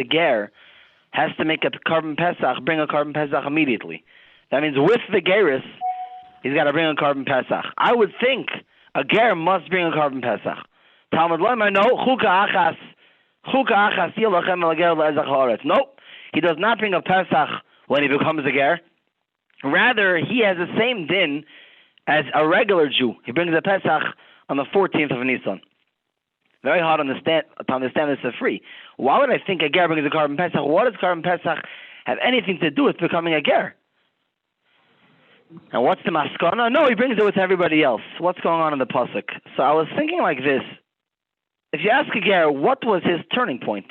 the ger has to make a carbon pesach, bring a carbon pesach immediately. That means with the geris, he's got to bring a carbon pesach. I would think a ger must bring a carbon pesach. Talmud Loimer, no, chuka achas yilachem el ger le'ezach haaretz. Nope, he does not bring a pesach when he becomes a ger. Rather, he has the same din as a regular Jew. He brings a pesach on the 14th of Nisan. Very hard to understand this for free. Why would I think a ger brings a carbon pesach? What does carbon pesach have anything to do with becoming a ger? And what's the maskana? No, he brings it with everybody else. What's going on in the pasuk? So I was thinking like this. If you ask a ger, what was his turning point?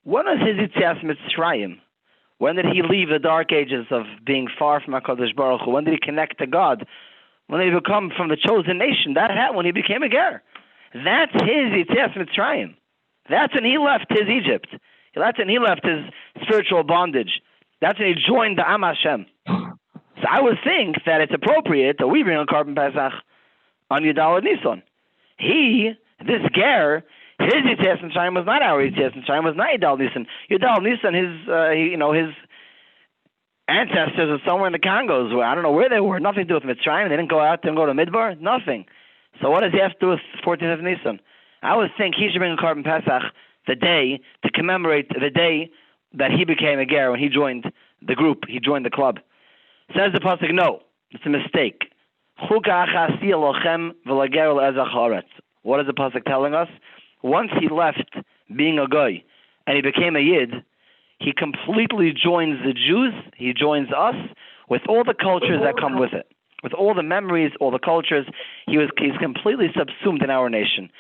When was his Yitzias Mitzrayim? When did he leave the dark ages of being far from HaKadosh Baruch Hu? When did he connect to God? When did he become from the chosen nation? That happened when he became a ger. That's his Yitzias Mitzrayim. That's when he left his Egypt. That's when he left his spiritual bondage. That's when he joined the Am Hashem. So I would think that it's appropriate that we bring a carbon pesach on Yudal Nisan. This ger, his Yitzias Mitzrayim was not our Yitzias Mitzrayim, was not Yudal Nisan. Yudal Nisan, his ancestors are somewhere in the Congos. Where I don't know where they were. Nothing to do with Mitzrayim. They didn't go out and go to Midbar. Nothing. So what does he have to do with 14th of Nisan? I would think he should bring a carbon pesach the day to commemorate the day that he became a ger, when he joined the group, he joined the club. Says the pasuk, no, it's a mistake. What is the pasuk telling us? Once he left being a goy and he became a yid, he completely joins the Jews, he joins us, with all the cultures that come with it. With all the memories, all the cultures, he's completely subsumed in our nation.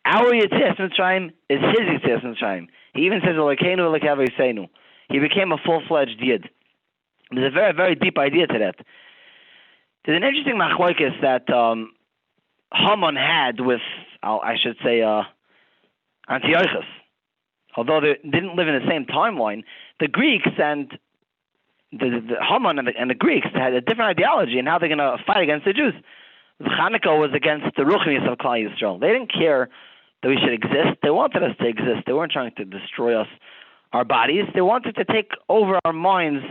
Our Yitzias Mitzrayim is his Yitzias Mitzrayim. He even says, he became a full-fledged yid. There's a very, very deep idea to that. There's an interesting machlokes that Haman had with, Antiochus. Although they didn't live in the same timeline, the Greeks and the Haman and the Greeks had a different ideology in how they're going to fight against the Jews. Chanukah was against the Ruchnis of Klal Yisrael. They didn't care that we should exist. They wanted us to exist. They weren't trying to destroy us, our bodies. They wanted to take over our minds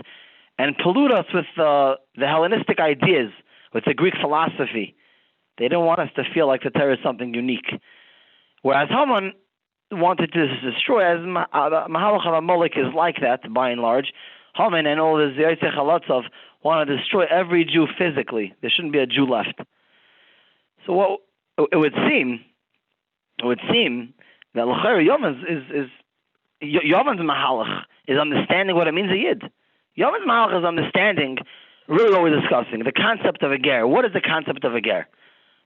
and pollute us with the Hellenistic ideas, with the Greek philosophy. They didn't want us to feel like the Torah is something unique. Whereas Haman wanted to destroy, as Mahalach HaMolech is like that, by and large. Haman and all the Zaytze Chalatzov want to destroy every Jew physically. There shouldn't be a Jew left. So what it would seem that L'chayr Yaman's Mahalach is understanding what it means a Yid. Yaman's Mahalach is understanding really what we're discussing, the concept of a ger. What is the concept of a ger?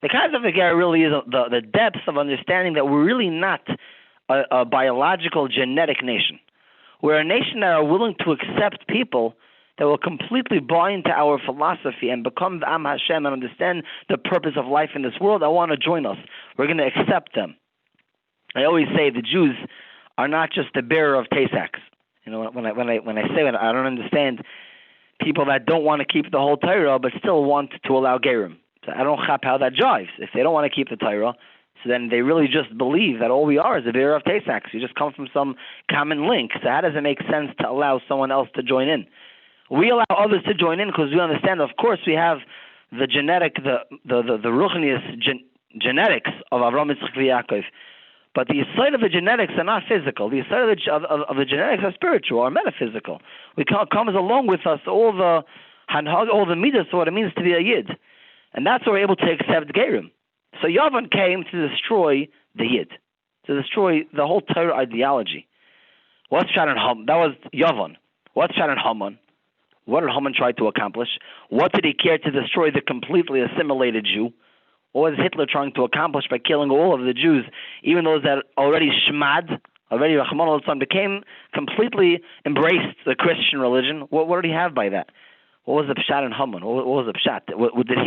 The concept of a ger really is the depth of understanding that we're really not a biological genetic nation. We're a nation that are willing to accept people that will completely buy into our philosophy and become the Am Hashem and understand the purpose of life in this world. I want to join us. We're going to accept them. I always say the Jews are not just the bearer of Tesachs. You know, when I say that, I don't understand people that don't want to keep the whole Torah but still want to allow Gerim. So I don't chap how that jives. If they don't want to keep the Torah, so then they really just believe that all we are is a bearer of Tesachs. You just come from some common link. So how does it make sense to allow someone else to join in? We allow others to join in because we understand, of course, we have the genetic, the Ruchnius genetics of Avrohom, Yitzchak, Yaakov. But the side of the genetics are not physical. The side of the genetics are spiritual or metaphysical. We comes along with us all the midas, what it means to be a yid, and that's why we're able to accept Gerim. So Yavan came to destroy the yid, to destroy the whole Torah ideology. What's Pshat and Haman? That was Yavan. What's Pshat and Haman? What did Haman try to accomplish? What did he care to destroy the completely assimilated Jew? What was Hitler trying to accomplish by killing all of the Jews, even those that already Rahman al-Islam, became completely embraced the Christian religion? What did he have by that? What was the Pshat in Haman? What was the Pshat? Did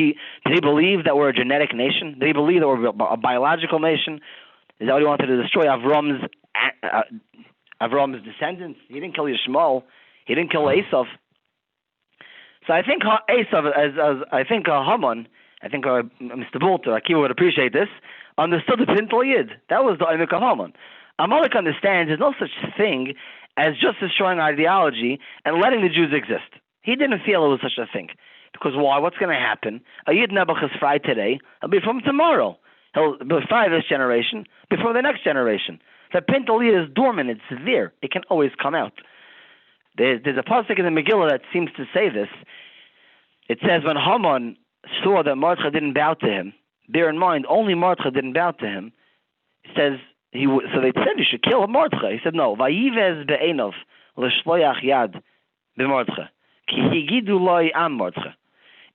he believe that we're a genetic nation? Did he believe that we're a biological nation? Is that what he wanted to destroy? Avrahom's descendants? He didn't kill Yishmael. He didn't kill Esav. So I think Esav, I think Haman, I think Mr. Bolter, Akiva would appreciate this, understood the Pintel Yid. That was the Emek of Haman. Amalek understands there's no such thing as just destroying ideology and letting the Jews exist. He didn't feel it was such a thing. Because why? What's going to happen? A Yid Nebuch is fried today. He'll be from tomorrow. He'll be fried this generation before the next generation. The Pintal Yid is dormant. It's there. It can always come out. There's a pasuk in the Megillah that seems to say this. It says when Haman saw that Mordechai didn't bow to him, bear in mind, only Mordechai didn't bow to him. It says, so they said you should kill Mordechai. He said, no. Vayivez be'enov l'shloyach yad b'Mordechai. Ki higidu loy am Mordechai.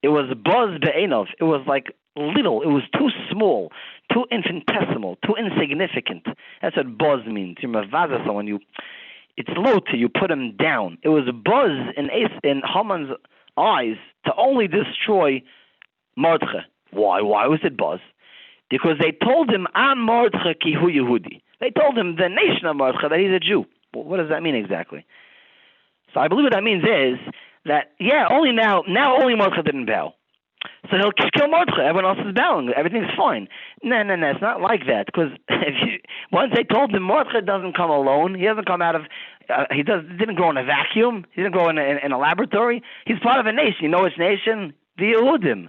It was buzz be'enov. It was like little. It was too small, too infinitesimal, too insignificant. That's what buzz means. You mavaza someone. It's low to you put him down. It was buzz in Haman's eyes to only destroy Mordechai. Why? Why was it buzz? Because they told him, Am Mordechai ki hu Yehudi. They told him, the nation of Mordechai, that he's a Jew. Well, what does that mean exactly? So I believe what that means is that, only now only Mordechai didn't bow. So he'll kill Mordechai. Everyone else is bowing. Everything's fine. No. It's not like that. Because once they told him Mordechai doesn't come alone, he doesn't come out of, didn't grow in a vacuum. He didn't grow in a laboratory. He's part of a nation. You know which nation? The Yehudim.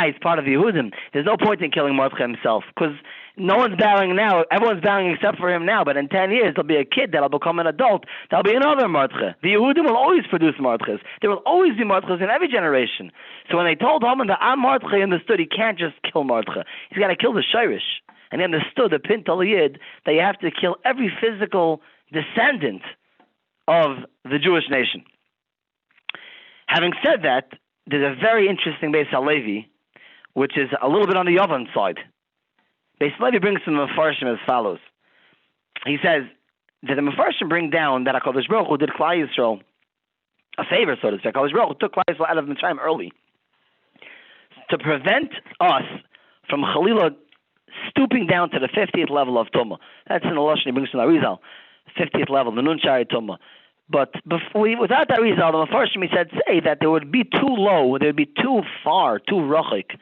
He's part of the Yehudim. There's no point in killing Mordechai himself, because no one's bowing now. Everyone's bowing except for him now. But in 10 years, there'll be a kid that'll become an adult. There'll be another Mordechai. The Yehudim will always produce Mordechais. There will always be Mordechais in every generation. So when they told Haman that Mordechai, understood he can't just kill Mordechai. He's got to kill the Shirish. And he understood, the Pintal Yid, that you have to kill every physical descendant of the Jewish nation. Having said that, there's a very interesting Beis HaLevi, which is a little bit on the Yovan side. Beis HaLevi brings some Mefarshim as follows. He says that the Mefarshim bring down that HaKadosh Baruch Hu did Klal Yisrael a favor, so to speak. HaKadosh Baruch Hu took Klal Yisrael out of Mitzrayim early to prevent us from Chalila stooping down to the 50th level of Tumah. That's in the Loshon he brings from the Arizal, 50th level, the Nun Shari Tumah. But without that Arizal, the Mefarshim he said say that they would be too low, they would be too far, too rachik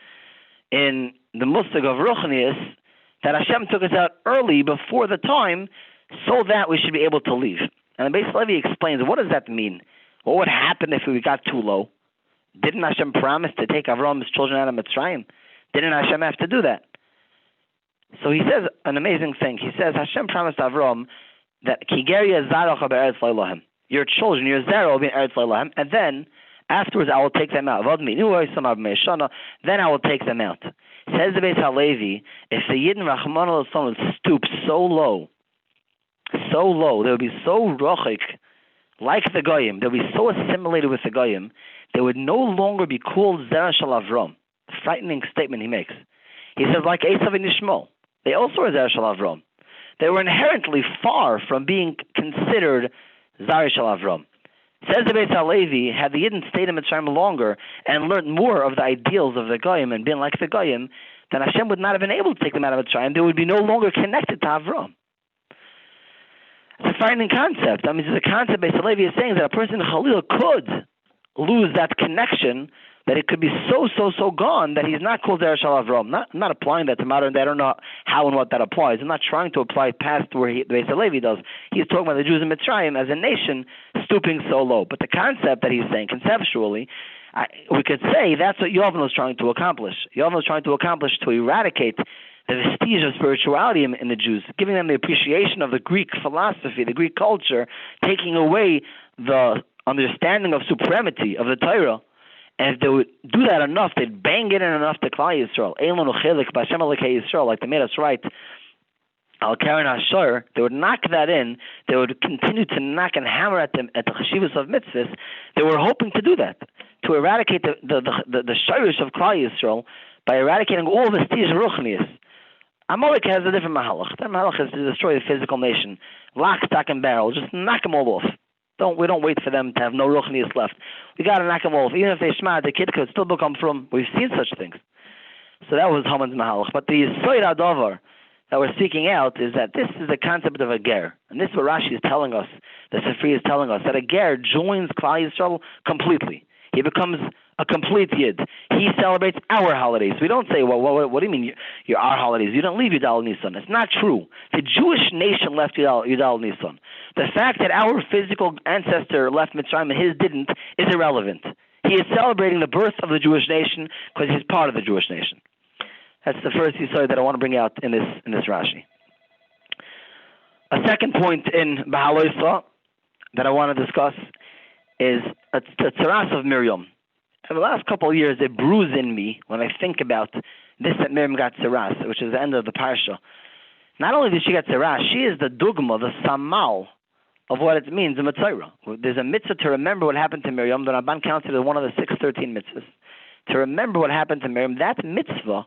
in the Mustig of Ruchnius, that Hashem took us out early before the time so that we should be able to leave. And the Beis HaLevi explains, what does that mean? What would happen if we got too low? Didn't Hashem promise to take Avrohom's children out of Mitzrayim? Didn't Hashem have to do that? So he says an amazing thing. He says, Hashem promised Avrohom that Kigeria Zarocha be'eretz le'Elohim. Your children, your Zerah will be in Eretz le'Elohim, and then afterwards I will take them out. Then I will take them out. Says the Beis HaLevi, if the Yidden Rachman al-Son would stoop so low, they would be so rochik, like the Goyim, they would be so assimilated with the Goyim, they would no longer be called Zerah Shel Avrom. Frightening statement he makes. He says, like Esav and Yishmael, they also were Zerah Shel Avrom. They were inherently far from being considered Zerah Shel Avrom. Says the Beis HaLevi, had the Yidden stayed in Mitzrayim longer and learned more of the ideals of the Goyim and been like the Goyim, then Hashem would not have been able to take them out of Mitzrayim. They would be no longer connected to Avrom. It's a frightening concept. I mean, it's a concept Beis HaLevi is saying that a person in Chalil could lose that connection, that it could be so gone that he's not called Zerah Shel Avrom. I'm not applying that to modern day. I don't know how and what that applies. I'm not trying to apply it past where the Beis HaLevi does. He's talking about the Jews in Mitzrayim as a nation stooping so low. But the concept that he's saying conceptually, we could say that's what Yovan was trying to accomplish. Yovan was trying to accomplish to eradicate the vestige of spirituality in the Jews, giving them the appreciation of the Greek philosophy, the Greek culture, taking away the understanding of supremacy of the Torah. And if they would do that enough, they'd bang it in enough to Klal Yisrael. Like they made us right. Al Karen Hashor, they would knock that in. They would continue to knock and hammer at them at the cheshivas of mitzvahs. They were hoping to do that, to eradicate the shirish of Klal Yisrael by eradicating all vestige ruchnius. Amalek has a different mahalach. That mahalach is to destroy the physical nation, lock, stock, and barrel. Just knock them all off. We don't wait for them to have no ruchnius left. We got to knock them off. Even if they shma, the kid could still become from. We've seen such things. So that was Haman's mahalach. But the Yisoid Adovar that we're seeking out is that this is the concept of a ger. And this is what Rashi is telling us, the Sifri is telling us, that a ger joins Klal Yisrael completely. He becomes a complete Yid. He celebrates our holidays. We don't say, well, what do you mean you're our holidays? You don't leave Yudal Nisan. It's not true. The Jewish nation left Yudal Nisan. The fact that our physical ancestor left Mitzrayim and his didn't is irrelevant. He is celebrating the birth of the Jewish nation because he's part of the Jewish nation. That's the first yesod that I want to bring out in this Rashi. A second point in Bahaloisa that I want to discuss is the tzaras of Miriam. For the last couple of years, it brews in me when I think about this, that Miriam got tzaras, which is the end of the Parsha. Not only did she get tzaras, she is the dugma, the samal of what it means in Mitzvah. There's a mitzvah to remember what happened to Miriam. The Rabban counted as one of the 613 mitzvahs. To remember what happened to Miriam, that mitzvah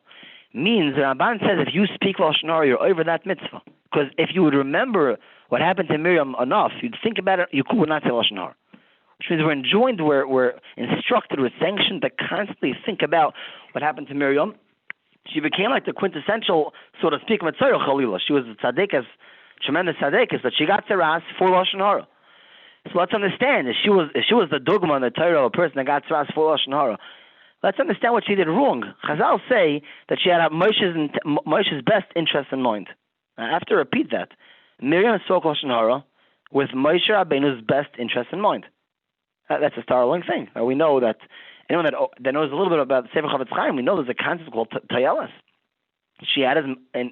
means, the Rabban says, if you speak Loshon Horah, you're over that mitzvah. Because if you would remember what happened to Miriam enough, you'd think about it, you would not say Loshon Horah. Which means we're enjoined, we're instructed, we're sanctioned to constantly think about what happened to Miriam. She became like the quintessential, so to speak, Mitzvah Chalila. She was a tzaddikas, tremendous tzaddikas, but she got tzaras for Loshon Horah. So let's understand, if she was the dogma in the Torah, a person that got tzaras for Loshon Horah, let's understand what she did wrong. Chazal say that she had Moshe's best interest in mind. I have to repeat that. Miriam spoke Loshon Horah with Moshe Rabbeinu's best interest in mind. That's a startling thing. We know that anyone that knows a little bit about the Sefer Chavetz Chaim, we know there's a concept called Tayeles. She had his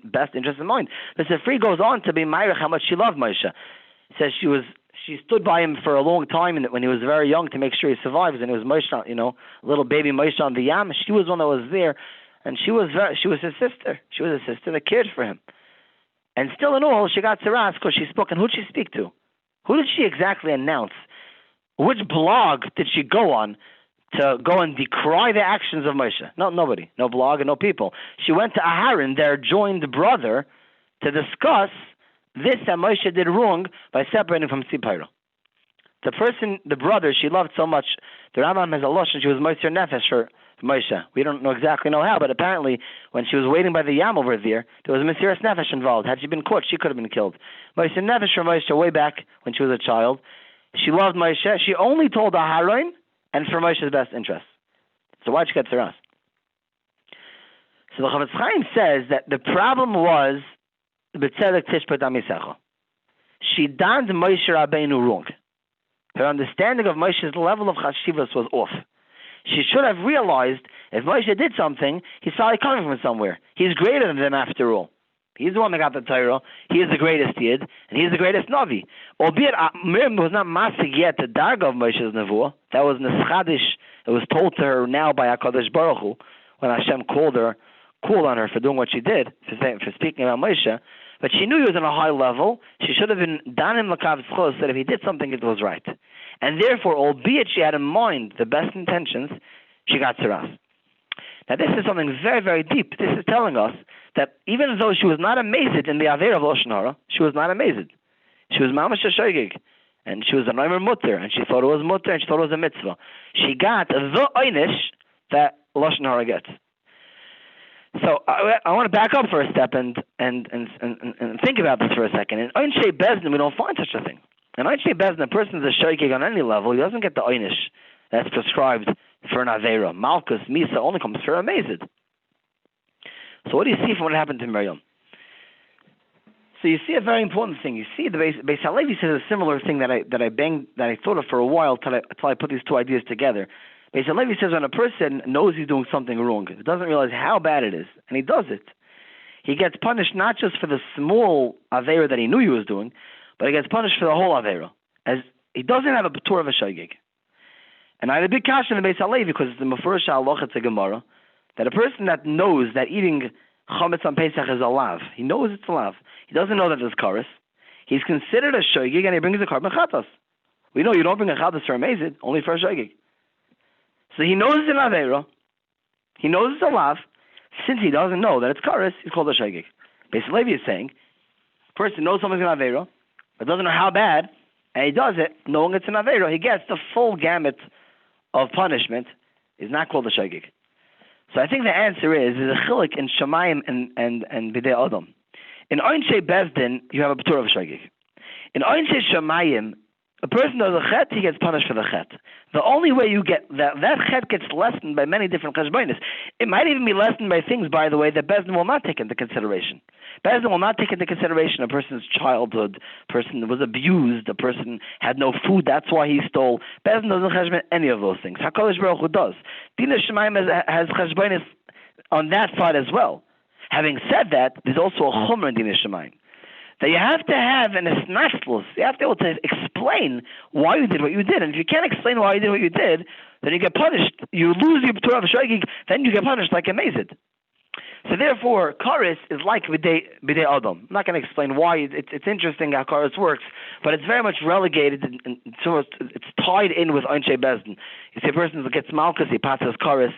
best interest in mind. The Sefer goes on to be Meirach how much she loved Moshe. It says she stood by him for a long time when he was very young to make sure he survives, and it was Moshe, little baby Moshe on the Yam. She was one that was there, and she was his sister. She was a sister that cared for him. And still in all, she got tzaras because she spoke. And who did she speak to? Who did she exactly announce? Which blog did she go on to go and decry the actions of Moshe? No, nobody. No blog and no people. She went to Aharon, their joined brother, to discuss this that Moshe did wrong by separating from Sipira. The brother she loved so much, the Rambam has a Loshon, she was Moser Nefesh for Moshe. We don't exactly know how, but apparently when she was waiting by the Yam over there was a Mesiras Nefesh involved. Had she been caught, she could have been killed. Moser Nefesh for Moshe way back when she was a child. She loved Moshe. She only told Aharon and for Moshe's best interest. So why'd she get tzaras? So the Chavetz Chaim says that the problem was B'tzedek Tishpat Amisecha. She donned Moshe Rabbeinu wrong. Her understanding of Moshe's level of chashivas was off. She should have realized if Moshe did something, he's probably coming from somewhere. He's greater than them after all. He's the one that got the Torah. He is the greatest Yid, and he's the greatest Navi. Albeit, Miriam was not masig yet the darga of Moshe's nevuah. That was neschadish. It was told to her now by HaKadosh Baruch Hu when Hashem called on her for doing what she did, for speaking about Moshe. But she knew he was on a high level. She should have been danim l'kav tzchos, that if he did something, it was right. And therefore, albeit she had in mind the best intentions, she got tzaras. Now, this is something very, very deep. This is telling us that even though she was not amazed in the Aveira of Loshon Horah, she was not amazed. She was mamash shoygig, and she was a noimer mutter, and she thought it was mutter, and she thought it was a mitzvah. She got the einish that Loshon Horah gets. So I want to back up for a step and think about this for a second. In Einshe Bezdin, we don't find such a thing. In Einshe Bezdin, a person is a shoygig on any level. He doesn't get the einish that's prescribed for an Aveira. Malchus, Misa only comes for a Mazid. So what do you see from what happened to Miriam? So you see a very important thing. You see the Beis Halevi says a similar thing that I thought of for a while till I put these two ideas together. Beis Halevi says when a person knows he's doing something wrong, he doesn't realize how bad it is, and he does it, he gets punished not just for the small Aveira that he knew he was doing, but he gets punished for the whole Aveira, as he doesn't have a B'tur of a Shoygig. And I had a big kasha in the Beis Halevi because it's the Mefurish Halacha, it's a Gemara, that a person that knows that eating chametz on Pesach is a lav, he knows it's a lav. He doesn't know that there's kares. He's considered a shoygig and he brings a carbon chatas. We know you don't bring a chatas for a mazid, only for a shoygig. So he knows it's an aveira. He knows it's a lav. Since he doesn't know that it's kares, he's called a shoygig. Beis Halevi is saying, a person knows something's an aveira, but doesn't know how bad, and he does it knowing it's an aveira. He gets the full gamut of punishment. Is not called a shoygig. So I think the answer is a chilik in Shamayim and Bidei Adam. In Einshe Bezdin, you have a B'tur of a Shoygig. In Einshe Shamayim, a person does a chet, he gets punished for the chet. The only way you get that chet gets lessened by many different cheshbonis. It might even be lessened by things, by the way, that Bezdin will not take into consideration. Bezdin will not take into consideration a person's childhood, a person was abused, a person had no food, that's why he stole. Bezdin doesn't cheshbon any of those things. HaKadosh Baruch Hu does. Dina Shemaim has cheshbonis on that side as well. Having said that, there's also a chumrah in Dina Shemaim. That you have to have an esnachtlus. You have to be able to explain why you did what you did. And if you can't explain why you did what you did, then you get punished. You lose your Torah v'shoigig, then you get punished like a mazid. So therefore, karis is like b'dei adam. I'm not going to explain why. It's interesting how karis works, but it's very much relegated, and so it's tied in with Einshe Bezdin. You see a person gets malchus, he passes karis.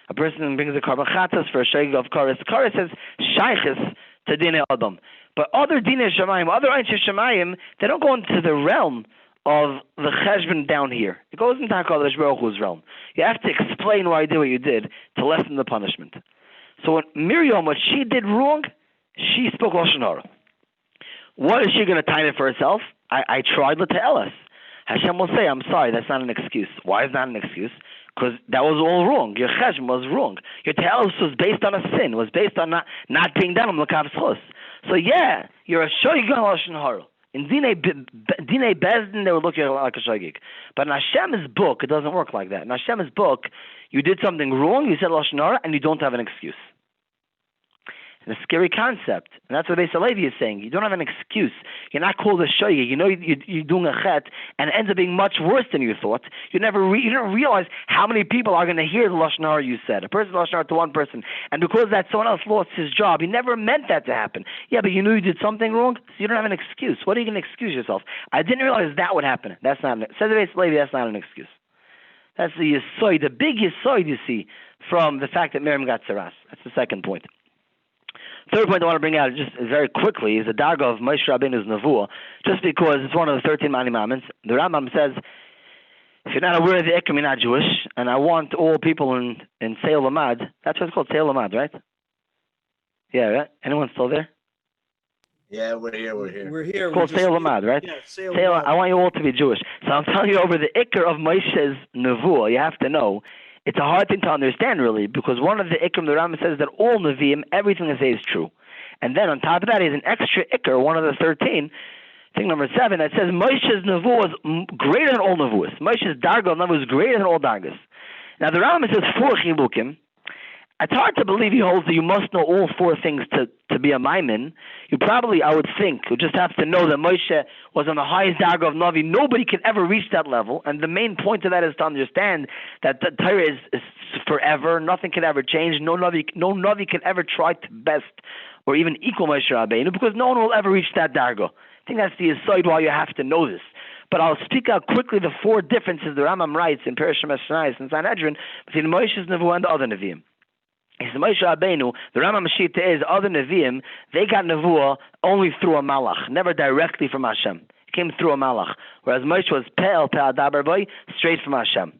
A person brings a karban chatas for a shoigig of karis. Karis says shaychus to dinei adam. But other dinei shamayim, other Einshe shamayim, they don't go into the realm of the cheshbon down here. It goes into HaKadosh Baruch Hu's realm. You have to explain why you did what you did to lessen the punishment. So when Miriam, what she did wrong, she spoke Loshon Horah. What is she going to time it for herself? I tried to tell us. Hashem will say, I'm sorry, that's not an excuse. Why is that an excuse? Because that was all wrong. Your cheshbon was wrong. Your te'elus was based on a sin, was based on not being done on l'kav schus. So yeah, you're a shoigig on Loshon Horah. In Dinei Bezdin, they would look at it like a shoigig. But in Hashem's book, it doesn't work like that. In Hashem's book, you did something wrong, you said Loshon Horah, and you don't have an excuse. It's a scary concept. And that's what Beis Halevi is saying. You don't have an excuse. You're not called a shoigig. You know you're doing a chet, and it ends up being much worse than you thought. You didn't realize how many people are going to hear the Loshon Horah you said. A person Loshon Horah to one person. And because that someone else lost his job, he never meant that to happen. Yeah, but you knew you did something wrong, so you don't have an excuse. What are you going to excuse yourself? I didn't realize that would happen. That's not says Beis Halevi, that's not an excuse. That's the yisoid, the big yisoid you see from the fact that Miriam got saras. That's the second point. Third point I want to bring out just very quickly is the darga of Moshe Rabbeinu's nevuah, just because it's one of the 13 Manimaments. The Rambam says, if you're not aware of the Ikrim, you're not Jewish, and I want all people in Tzeh Ulmad, that's what it's called, Tzeh Ulmad, right? Yeah, right? Anyone still there? Yeah, we're here. It's called Tzeh Ulmad, right? Yeah, Tzeh Ulmad. I want you all to be Jewish. So I'm telling you over the Ikr of Moshe's nevuah, you have to know, it's a hard thing to understand, really, because one of the Ikrim, the Rambam says that all Nevi'im, everything they say is true. And then on top of that, he has an extra Ikr, one of the 13, thing number 7, that says Moshe's nevuah is greater than all nevuahs. Moshe's darga of nevuah is greater than all dargas. Now the Rambam says 4 chilukim. It's hard to believe he holds that you must know all 4 things to be a maimin. You probably, I would think, would just have to know that Moshe was on the highest darga of Navi. Nobody can ever reach that level. And the main point of that is to understand that the Torah is forever. Nothing can ever change. No Navi can ever try to best or even equal Moshe Rabbeinu, because no one will ever reach that darga. I think that's the aside why you have to know this. But I'll speak out quickly the 4 differences the Rambam writes in Parsha Meshnayos and Sanhedrin between Moshe's nevuah and the other Nevi'im. He says, Moshe Rabbeinu, the Rambam Mashita is, other Nevi'im, they got nevuah only through a malach, never directly from Hashem. It came through a malach. Whereas Moshe was pe'el adaber boy, straight from Hashem.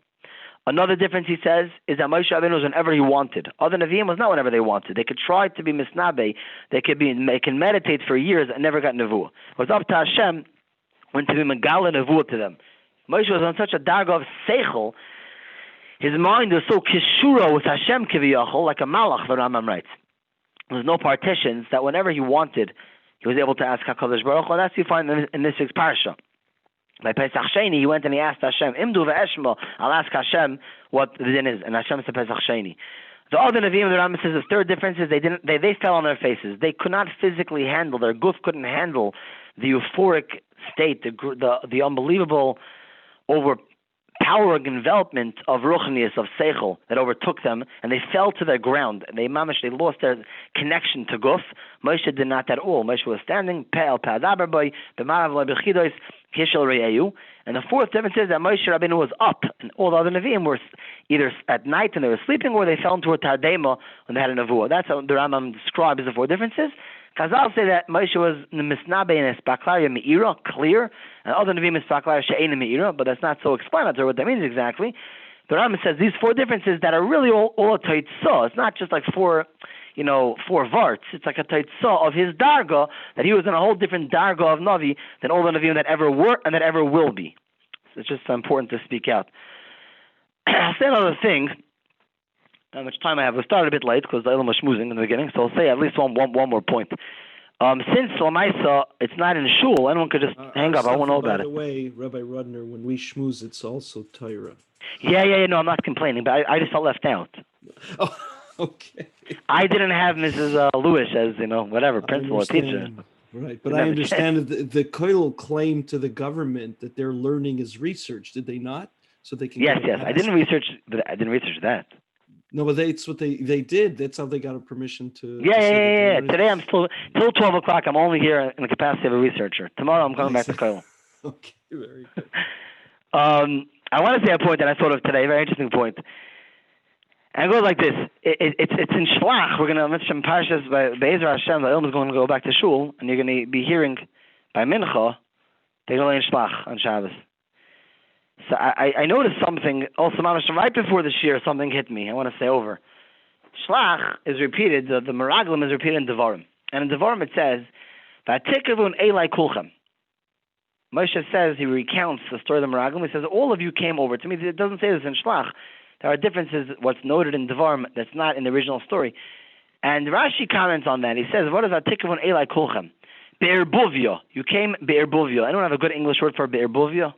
Another difference, he says, is that Moshe Rabbeinu was whenever he wanted. Other Nevi'im was not whenever they wanted. They could try to be misnabe, they can meditate for years and never got nevuah. It was up to Hashem when to be megala nevuah to them. Moshe was on such a darga of seichel. His mind was so kishura with Hashem kiviyachol, like a malach, the Rambam writes. There was no partitions, that whenever he wanted, he was able to ask HaKadosh Baruch Hu. And that's what you find in this week's Parsha. By Pesach Sheni, he went and he asked Hashem, Imdu ve'eshma, I'll ask Hashem what the din is. And Hashem said Pesach Sheni. The other Nevi'im, the Rambam says, the third difference is they fell on their faces. They could not physically handle, their guf couldn't handle the euphoric state, the unbelievable overpowering envelopment of ruchnius, of seichel, that overtook them, and they fell to the ground. They lost their connection to guf. Moshe did not at all. Moshe was standing, pe'el pe'adaber boy, b'marav le'bechidois, kishel re'eyu. And the 4th difference is that Moshe Rabbeinu was up, and all the other Nevi'im were either at night and they were sleeping, or they fell into a tardema when they had a nevuah. That's how the Rambam describes the 4 differences. Chazal say that Moshe was misnabe in espaklaria me'ira, clear, and other Nevi'im espaklaria she'ena me'ira, but that's not so explanatory what that means exactly. The Rambam says these 4 differences that are really all a taitzah. It's not just like 4 varts. It's like a taitzah of his darga, that he was in a whole different darga of Navi than all the Nevi'im that ever were and that ever will be. It's just important to speak out. I'll say another thing. How much time I have? We started a bit late because the Ilum was schmoozing in the beginning, so I'll say at least one more point. Since Lamaisa, it's not in shul, anyone could just hang up. I won't know about it. By the way, Rabbi Rudner, when we schmooze, it's also Torah. Yeah. No, I'm not complaining, but I just felt left out. Oh, okay. I didn't have Mrs. Lewis as, whatever, principal or teacher. Right, but I understand that the Kollel claimed to the government that their learning is research, did they not? So they can. Yes. I didn't research that. No, but that's what they did. That's how they got a permission to. Yeah. Today I'm still till 12 o'clock. I'm only here in the capacity of a researcher. Tomorrow I'm coming back to Kollel. Okay, very good. I want to say a point that I thought of today. A very interesting point. And it goes like this. It's in Shlach. We're going to mention Parshas by Be'ezer Hashem. The Ilm is going to go back to shul, and you're going to be hearing by Mincha. They're going to learn Shlach on Shabbos. So I noticed something also, right before this year, something hit me. I want to say over. Shlach is repeated, the Meraglim is repeated in Devarim. And in Devarim it says, V'atikavun Elai Kulchem. Moshe says, he recounts the story of the Meraglim. He says, all of you came over to me. It doesn't say this in Shlach. There are differences, what's noted in Devarim that's not in the original story. And Rashi comments on that. He says, what is Atikavun Elai Kulchem? Be'erbuvia. You came Be'erbuvia. Anyone have a good English word for Be'erbuvia?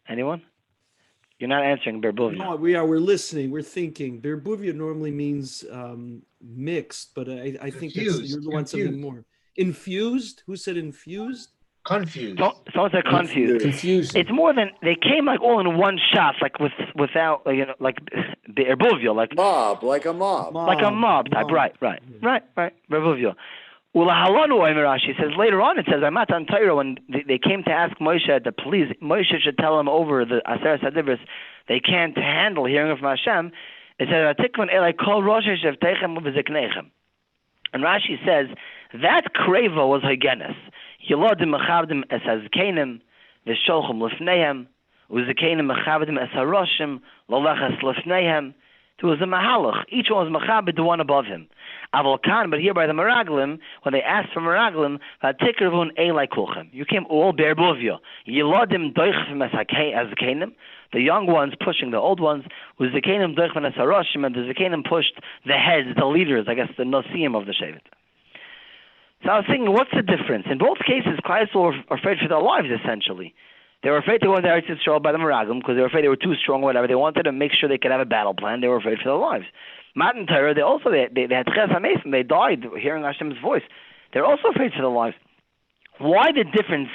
Anyone? You're not answering Be'erbuvia. No, we're listening. We're thinking. Be'erbuvia normally means mixed, but I think you're the one something more. Infused? Who said infused? Confused. Someone said confused. Confused. It's more than they came like all in one shot, like without like Be'erbuvia, like a mob. Like a mob type. Right. Be'erbuvia. Rashi says later on, it says, I'm not on Torah, when they came to ask Moshe that please, Moshe should tell them over the Aseret Sadivros, they can't handle hearing from Hashem. It says, and Rashi says, that kreva was Hagenes. Yelodim mechavdim es hazkenim, v'sholchum lefneihem, u'zekenim mechavdim es haroshim, lolechas lefneihem. There was a mahalach. Each one was mechabed the one above him. Avolkan, but here by the Meraglim, when they asked for Meraglim, v'atikrivun elai kulchem. You came all be'erbuvia. Yelodim doichvim es hazkenim. The young ones pushing the old ones. U'zekenim doichvim es haroshim, and the zekenim pushed the heads, the leaders, I guess the nosiim of the shevet. So I was thinking, what's the difference? In both cases, Klal Yisrael were afraid for their lives, essentially. They were afraid to go into Eretz Yisrael by the Meraglim because they were afraid they were too strong or whatever. They wanted to make sure they could have a battle plan. They were afraid for their lives. Matan Torah, they had Ches HaMesim. They died hearing Hashem's voice. They're also afraid for their lives. Why the difference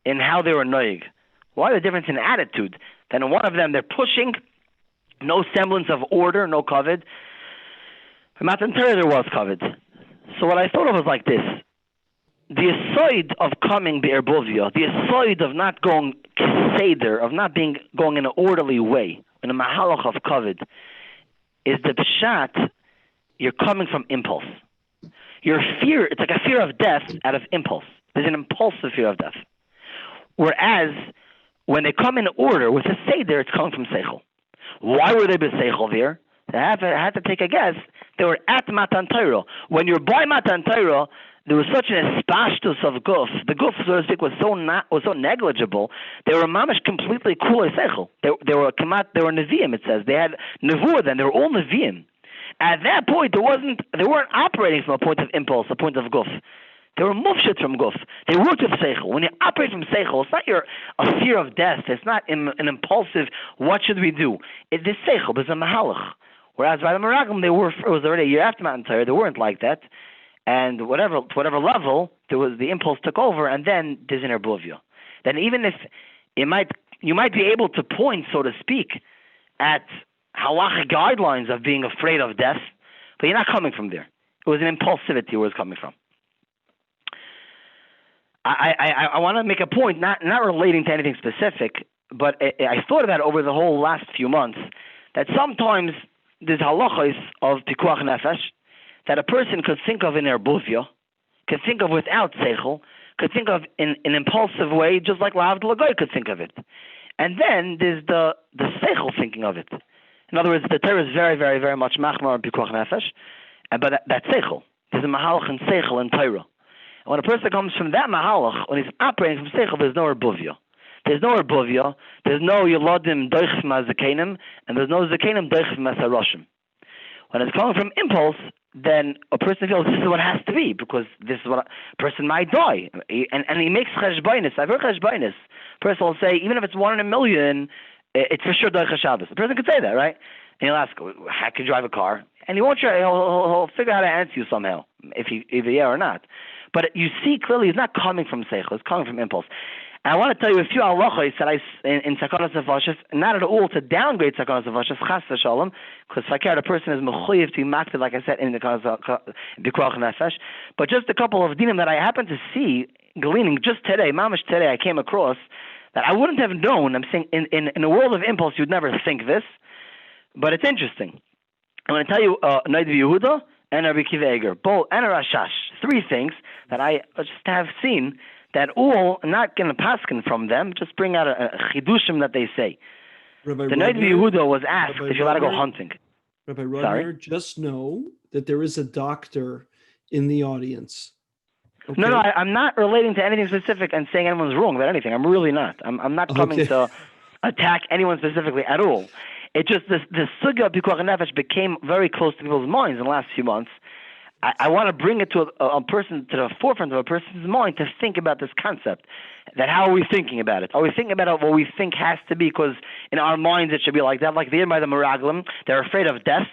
in how they were noig? Why the difference in attitude? Then in one of them, they're pushing, no semblance of order, no kavod. In Matan Torah, there was kavod. So what I thought of was like this. The aside of coming be'erbuvia, the aside of not going seder, of not going in an orderly way, in a mahalach of kavod, is the pshat, you're coming from impulse. Your fear, it's like a fear of death out of impulse. There's an impulsive fear of death. Whereas, when they come in order with a seder, it's coming from seichel. Why were they b'seichel there? I had to take a guess. They were at Matan Torah. When you're by Matan Torah, there was such an espashtus of guf. The guf, so to speak, was so negligible. They were mamash completely kulei seichel. They were neviim. It says they had nevuah. Then they were all neviim. At that point, they weren't operating from a point of impulse, a point of guf. They were mufshit from guf. They worked with seichel. When you operate from seichel, it's not a fear of death. It's not an impulsive. What should we do? It's seichel. There's a mahalach. Whereas by the Meraglim, it was already a year after Matan Torah. They weren't like that. And whatever level, there was the impulse took over, and then there's an erbuvia. Then even if you might be able to point, so to speak, at halachic guidelines of being afraid of death, but you're not coming from there. It was an impulsivity where it was coming from. I want to make a point, not relating to anything specific, but I thought of that over the whole last few months, that sometimes there's halachos of pikuach nefesh that a person could think of in erbuvia, could think of without seichel, could think of in an impulsive way, just like Lahavd Lagoy could think of it. And then there's the seichel thinking of it. In other words, the Torah is very, very, very much machmar on pikuach nefesh, but that's seichel. There's a mahalach in seichel in Torah. And when a person comes from that mahalach, when he's operating from seichel, there's no erbuvia. There's no erbuvia. There's no yeladim doich mazakenim, and there's no zakenim doich masaroshim. When it's coming from impulse, then a person feels this is what it has to be, because this is what a person might die. And he makes cheshbainis. I've heard cheshbainis. A person will say, even if it's 1 in a million, it's for sure doich Shabbos. A person could say that, right? And he'll ask, how can you drive a car? And he won't try, he'll figure out how to answer you somehow, if either yeah or not. But you see clearly he's not coming from seichel, it's coming from impulse. And I want to tell you a few halachos that in Sakonas Nefashis, not at all to downgrade Sakonas Nefashis, chas v'shalom, because if I care, the person is mechuyev to be makted, like I said, in the Bikuach Nefesh. But just a couple of dinim that I happened to see, gleaning just today, mamash today, I came across, that I wouldn't have known. I'm saying in a world of impulse, you'd never think this, but it's interesting. I'm going to tell you Noid Yehuda and Rabbi Akiva Eger, both, and Rashash, 3 things that I just have seen that all, not going to paskin from them, just bring out a chidushim that they say. Rabbi the Noid Yehuda was asked if you're allowed to go hunting. Rabbi Rudner, just know that there is a doctor in the audience. Okay? No, I'm not relating to anything specific and saying anyone's wrong about anything. I'm really not. I'm not coming to attack anyone specifically at all. It just, the sugya of Pikuach Nefesh became very close to people's minds in the last few months. I want to bring it to a person, to the forefront of a person's mind to think about this concept. That how are we thinking about it? Are we thinking about what we think has to be? Because in our minds it should be like that. Like the by the Meraglim, they're afraid of death.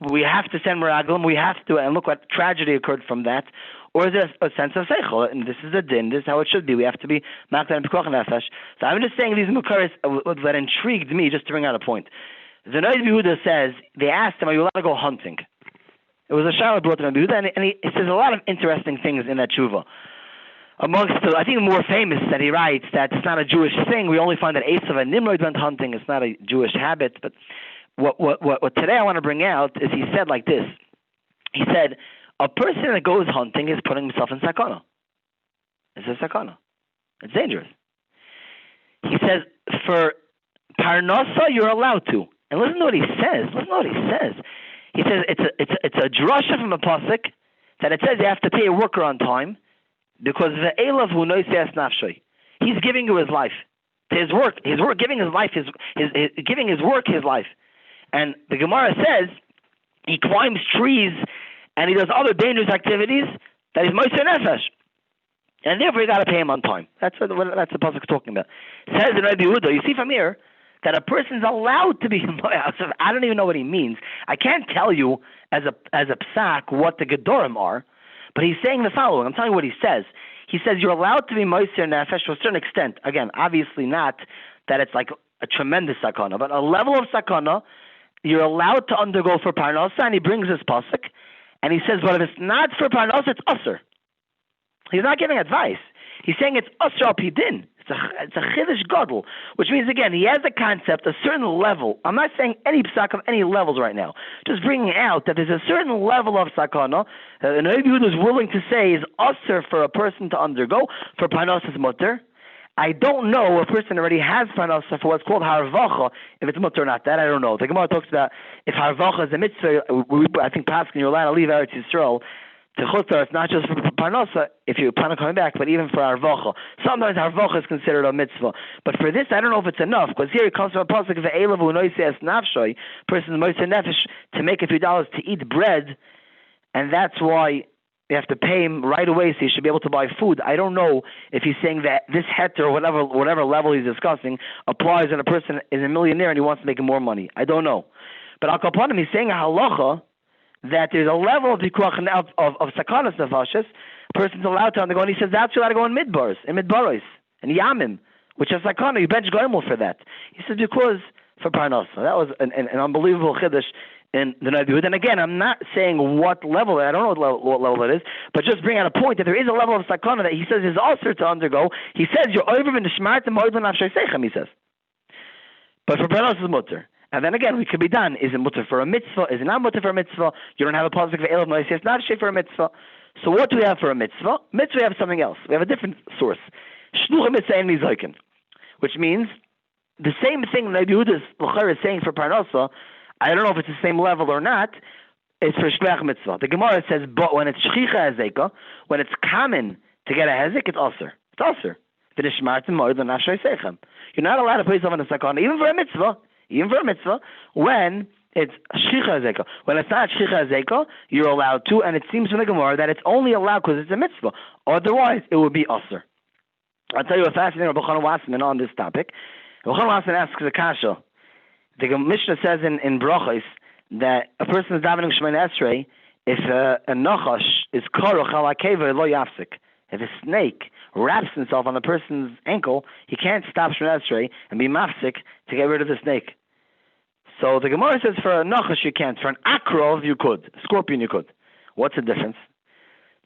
We have to send Meraglim. We have to, and look what tragedy occurred from that. Or is there a sense of seichel? And this is a din. This is how it should be. We have to be makdan and pikuach nefesh. So I'm just saying these mukaris that intrigued me, just to bring out a point. The Noid Yehuda says, they asked him, are you allowed to go hunting? It was a shaila brought to Rabbi Yehuda, and he says a lot of interesting things in that tshuva. Amongst the, I think the more famous that he writes that it's not a Jewish thing. We only find that Esav and Nimrod went hunting. It's not a Jewish habit. But what today I want to bring out is he said like this. He said, a person that goes hunting is putting himself in sakana. It's a sakana. It's dangerous. He says, for parnasa, you're allowed to. And listen to what he says. He says it's a drasha from a pasuk that it says you have to pay a worker on time because the elav who knows nafshay. He's giving you his life, his work, giving his life, giving his work his life. And the Gemara says he climbs trees and he does other dangerous activities that he's moser nefesh, and therefore you got to pay him on time. That's what the pasuk is talking about. It says in Rabbi Yehuda, you see from here that a person's allowed to be. I don't even know what he means. I can't tell you as a psak what the gedorim are, but he's saying the following. I'm telling you what he says. He says you're allowed to be moser nefesh to a certain extent. Again, obviously not that it's like a tremendous sakana, but a level of sakana you're allowed to undergo for parnasa. And he brings this pasuk, and he says, but if it's not for parnasa, it's usher. He's not giving advice. He's saying it's usher al pidin. It's a chiddush gadol, which means, again, he has a concept, a certain level. I'm not saying any psak of any levels right now. Just bringing out that there's a certain level of sakana that an Rabbi Yehuda is willing to say is usher for a person to undergo for parnasas mutter. I don't know if a person already has parnasa for what's called harvacha, if it's mutter or not. That I don't know. The Gemara talks about if harvacha is a mitzvah. I think Paskin, you're allowed to leave Eretz Yisrael to chutzar. It's not just for parnasa if you plan on coming back, but even for harvacha. Sometimes harvacha is considered a mitzvah. But for this, I don't know if it's enough, because here it comes from a pasuk of Eilav unoisias nafshay, person's moser nefesh, to make a few dollars to eat bread, and that's why you have to pay him right away, so he should be able to buy food. I don't know if he's saying that this heter or whatever level he's discussing applies when a person is a millionaire and he wants to make more money. I don't know. But al kapanim, he's saying a halacha that there's a level of pikuach of sakanas nefashis. A person's allowed to undergo, and he says that's allowed to go in midbaros, and yamim, which is sakana. You bench goimel for that. He says because for parnasa. That was an unbelievable chiddush in the Noid Yehuda. And again, I'm not saying what level, I don't know what level it is, but just bring out a point that there is a level of sakana that he says is also to undergo. He says, you're over in the shmart and moed l'nafshay seichem, he says. But for parnasa is mutter. And then again, we could be done. Is it mutter for a mitzvah? Is it not mutter for a mitzvah? You don't have a pasuk of Eilov Noisias Nafshay for a mitzvah. So what do we have for a mitzvah? Mitzvah, we have something else. We have a different source. Shlucha mitzvah en mizoiken, which means the same thing Noid Yehuda is saying for parnasa. I don't know if it's the same level or not. It's for shleach mitzvah. The Gemara says, but when it's shchicha azeka, when it's common to get a hezek, it's usher. It's usher. You're not allowed to put yourself in a sakana, even for a mitzvah, when it's shchicha hazeka. When it's not shchicha hazeka, you're allowed to, and it seems from the Gemara that it's only allowed because it's a mitzvah. Otherwise, it would be usher. I'll tell you a fascinating Avrohom Wasserman on this topic. Avrohom Wasserman asks the kasha. The Mishnah says in Brachos that a person is davening Shemoneh Esrei if a nachash is karuch al hakeva lo yafsik. If a snake wraps himself on the person's ankle, he can't stop Shemoneh Esrei and be mafsik to get rid of the snake. So the Gemara says for a nachash you can't. For an akrov you could. A scorpion you could. What's the difference?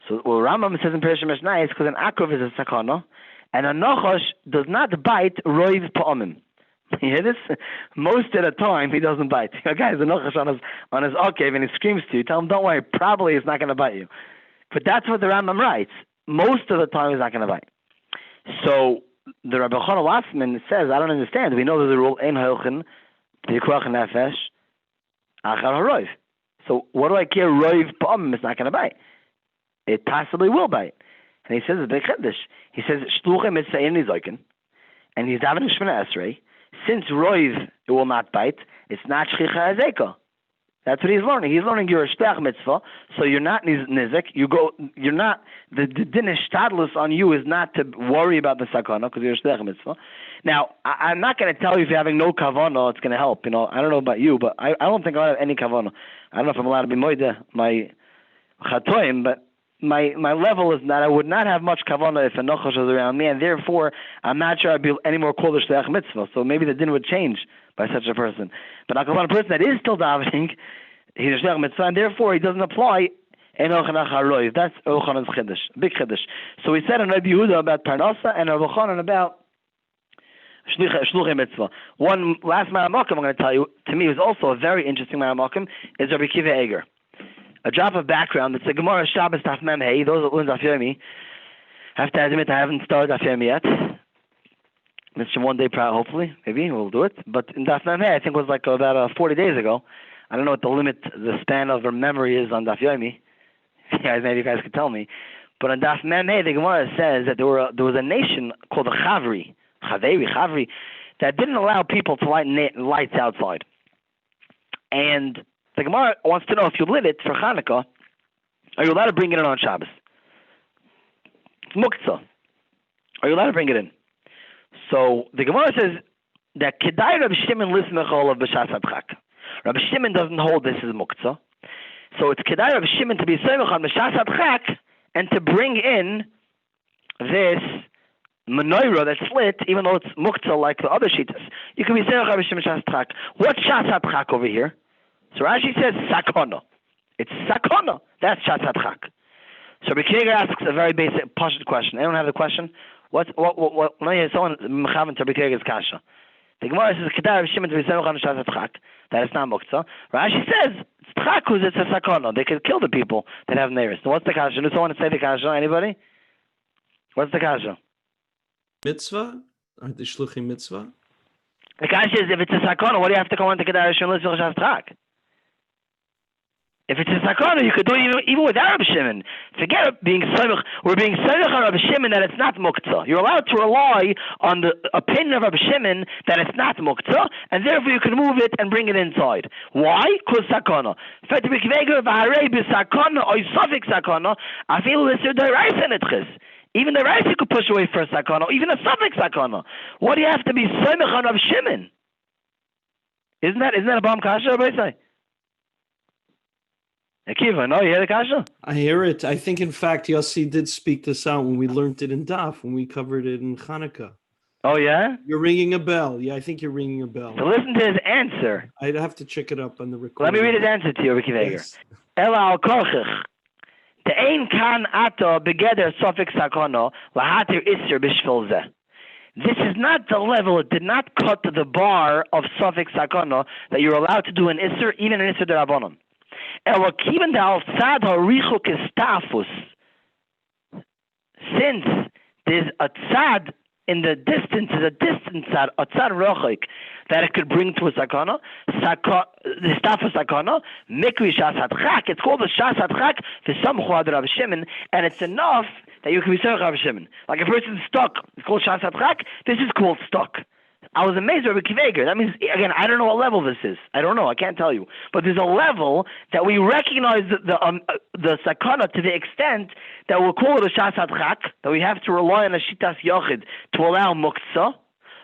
So Rambam says in Parsha Mishnah is because an akrov is a sakana, and a nachash does not bite roiv pa'amim. You hear this? Most of the time he doesn't bite. A guy has a nachash on his akev and he screams to you. Tell him, don't worry, probably he's not going to bite you. But that's what the Rambam writes. Most of the time he's not going to bite. So the Rabbi Chana Wassman says, I don't understand. We know there's a rule, ein hochen, b'yikuach nefesh, achar haroiv. So what do I care? Roiv pa'amim is not going to bite. It possibly will bite. And he says, it's a big chiddush. He says, shluchem is saying nizoikin, and he's davening Shemoneh Esrei. Since roiv it will not bite, it's not shchicha hazeka. That's what he's learning. He's learning you're a shtach mitzvah, so you're not nizik. You're not the din shtadlus on you is not to worry about the sakana because you're a shtach mitzvah. Now I'm not going to tell you if you're having no kavana, it's going to help. I don't know about you, but I don't think I have any kavana. I don't know if I'm allowed to be moide my chatoim, but my level is that I would not have much kavana if a nachash was around me, and therefore I'm not sure I'd be any more called a shtach mitzvah. So maybe the din would change by such a person. But a person that is still davening, he's a shtach mitzvah, and therefore he doesn't apply. That's Ochanan's chiddush, big chiddush. So we said in Rabbi Yehuda about Parnasa and Rabbi Chanan about shluchei mitzvah. One last Maramakim I'm going to tell you, to me, was also a very interesting Maramakim, is Rabbi Kiva Eger. A drop of background. It's a Gemara Shabbos Daf Mem Hey. Those that learn Daf Yomi have to admit I haven't started Daf Yomi yet. Mr. One day, hopefully, maybe we'll do it. But in Daf Mem Hey, I think it was like about 40 days ago. I don't know what the span of her memory is on Daf Yomi. Maybe you guys could tell me. But on Daf Mem Hey, the Gemara says that there was a nation called the Chavri, that didn't allow people to light lights outside. And the Gemara wants to know if you lit it for Hanukkah, are you allowed to bring it in on Shabbos? It's muktzah. Are you allowed to bring it in? So the Gemara says that Kedai Rabbi Shimon lismechol of b'shas hadchak. Rabbi Shimon doesn't hold this as muktzah. So it's Kedai Rabbi Shimon to be semech on b'shas hadchak and to bring in this menorah that's lit, even though it's muktzah like the other shitas. You can be semech Rabbi Shimon b'shas hadchak. What's shas hadchak over here? So Rashi says sakona. It's sakona. That's shas hadchak. So Rabbi Krieger asks a very basic, pashut question. Anyone have the question? What? No, someone mechaven to Rabbi Krieger's kasha. The Gemara says kedai Rabbi Shimon to be semech on shas hadchak. That is not muktzah. Rashi says it's tchakus. It's a sakona. They could kill the people that have neiris. So what's the kasha? Does someone say the kasha? Anybody? What's the kasha? Mitzvah? Aren't they shluchim mitzvah? The kasha is if it's a sakona, what do you have to go on to kedai Rabbi Shimon lismech shas hadchak? If it's a sakana, you could do it even without Rabbi Shimon. Forget being samech. We're being samech on Rabbi Shimon that it's not muktzah. You're allowed to rely on the opinion of Rabbi Shimon that it's not muktzah, and therefore you can move it and bring it inside. Why? Because sakana. Even the rice you could push away for a sakana, even a suffix sakana. Why do you have to be samech on Rabbi Shimon? Isn't that a bomb kasha? Everybody say. Akiva, no, you hear the kasha? I hear it. I think, in fact, Yossi did speak this out when we learned it in Daf, when we covered it in Hanukkah. Oh, yeah? You're ringing a bell. Yeah, I think you're ringing a bell. So listen to his answer. I'd have to check it up on the recording. Let me read his answer to you, Ricky Veger. Ela al kochich. The ein kan ato begeder sofik sakono lahatir isser bishvil zeh. This is not the level, it did not cut to the bar of sofik sakono that you're allowed to do an isser, even an isser derabonon. Since there's a tzad in the distance, is a distant tzad, a tzad rochik, that it could bring to a sakana, the staff of sakana, mikri shas hadchak, it's called the shas hadchak, the samchu ad Rabbi Shimon, and it's enough that you can be Sarach Rav Shimon. Like a person's stuck. It's called Shas Hadchak. This is called stuck. I was amazed by Rabbi Kiva Eger. That means, again, I don't know what level this is. I don't know. I can't tell you. But there's a level that we recognize the sakana to the extent that we'll call it a Shas Hadchak, that we have to rely on a Shitas Yochid to allow Muktzah,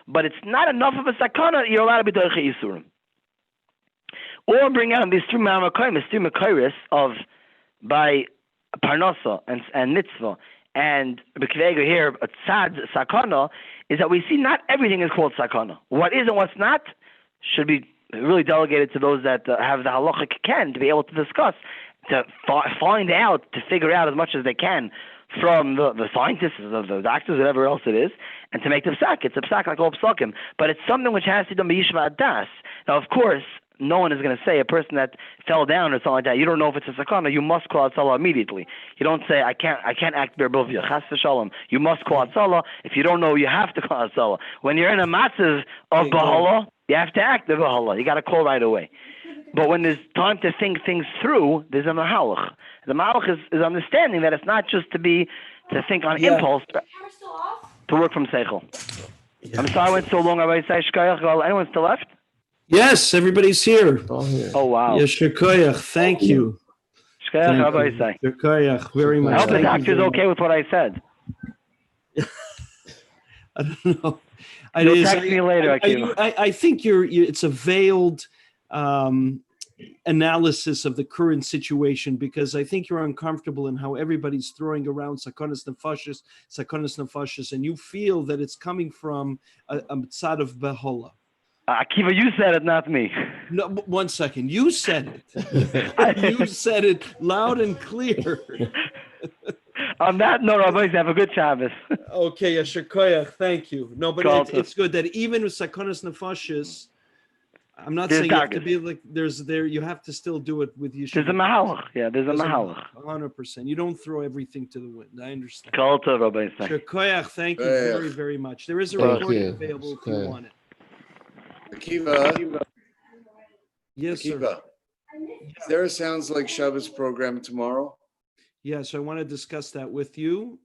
but it's not enough of a sakana, you're allowed to be Doiche Yisurim. Or bring out these three Mekayris of by Parnasa and Mitzvah and Rabbi Kiva Eger here, a Tzad Sakana, is that we see not everything is called Sakana. What is and what's not should be really delegated to those that have the halachic ken to be able to discuss, to find out, to figure out as much as they can from the scientists, the doctors, whatever else it is, and to make the psak. It's a psak like all psakim, but it's something which has to be done by Yishma Adas. Now, of course, no one is going to say a person that fell down or something like that, you don't know if it's a sakana, you must call out salah immediately. You don't say, I can't act berbovia, chas v'shalom. You must call out salah. If you don't know, you have to call out salah. When you're in a matzav of bahala, you have to act the bahala. You got to call right away. But when there's time to think things through, there's a mahalach. The mahalach is understanding that it's not just to think on impulse, to work from seichel. Yeah. I'm sorry I went so long. Anyone still left? Yes, everybody's here. Oh, wow. Yes, Shekoyach, thank you. Shekoyach, very much. I hope the doctor's okay with what I said. I don't know. You'll text me later, I think it's a veiled analysis of the current situation, because I think you're uncomfortable in how everybody's throwing around sakonas nefashis, and you feel that it's coming from a tzad of behola. Akiva, you said it, not me. No, 1 second. You said it. You said it loud and clear. On that note, Rabbi, have a good Shabbos. Okay, Yasher Koyach, thank you. No, but it's good that even with sakonas nefashis, I'm not saying you have to be like you have to still do it with Yeshua. There's a mahalach. Yeah, there's a mahalach. 100%. You don't throw everything to the wind. I understand. Kalta, Rabbi. Shekoyach, thank you very, very much. There is a recording available if you want it. Akiva. Yes, Akiva. sir. Is there a Sounds Like Shabbos program tomorrow? Yes, I want to discuss that with you.